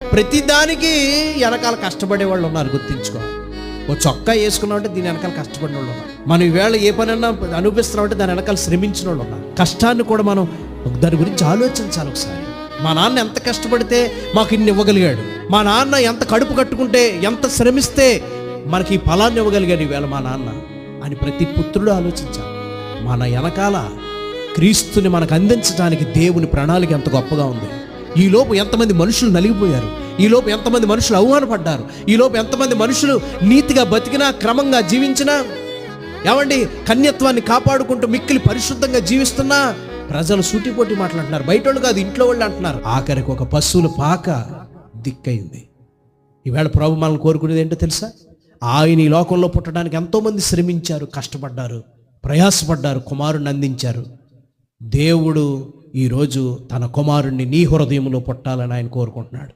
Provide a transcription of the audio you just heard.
ప్రతిదానికి వెనకాల కష్టపడే వాళ్ళు ఉన్నారు, గుర్తించుకో. ఓ చొక్కా వేసుకున్నామంటే దీని వెనకాల కష్టపడిన వాళ్ళు ఉన్నారు. మనం ఈవేళ ఏ పనైనా అనుభవిస్తున్నామంటే దాని వెనకాల శ్రమించిన వాళ్ళు ఉన్నారు. కష్టాన్ని కూడా మనం దాని గురించి ఆలోచించాలి ఒకసారి. మా నాన్న ఎంత కష్టపడితే మాకు ఇన్ని ఇవ్వగలిగాడు, మా నాన్న ఎంత కడుపు కట్టుకుంటే, ఎంత శ్రమిస్తే మనకి ఈ ఫలాన్ని ఇవ్వగలిగాడు ఈవేళ మా నాన్న అని ప్రతి పుత్రుడు ఆలోచించాలి. మన వెనకాల క్రీస్తుని మనకు అందించడానికి దేవుని ప్రణాళిక ఎంత గొప్పగా ఉంది. ఈలోపు ఎంతమంది మనుషులు నలిగిపోయారు, ఈలోపు ఎంతమంది మనుషులు అవమానపడ్డారు, ఈలోపు ఎంతమంది మనుషులు నీతిగా బతికినా, క్రమంగా జీవించినా, ఏమండి కన్యత్వాన్ని కాపాడుకుంటూ మిక్కిలి పరిశుద్ధంగా జీవిస్తున్నా ప్రజలు సూటిపోటి మాట్లాడుతున్నారు. బయట వాళ్ళు కాదు, ఇంట్లో వాళ్ళు అంటున్నారు. ఆఖరికి ఒక పశువుల పాక దిక్కయింది. ఈవేళ ప్రభు మనల్ని కోరుకునేది ఏంటో తెలుసా? ఆయన ఈ లోకంలో పుట్టడానికి ఎంతోమంది శ్రమించారు, కష్టపడ్డారు, ప్రయాసపడ్డారు, కుమారుణ్ణి అందించారు. దేవుడు ఈరోజు తన కుమారుణ్ణి నీ హృదయంలో పుట్టాలని ఆయన కోరుకుంటున్నాడు.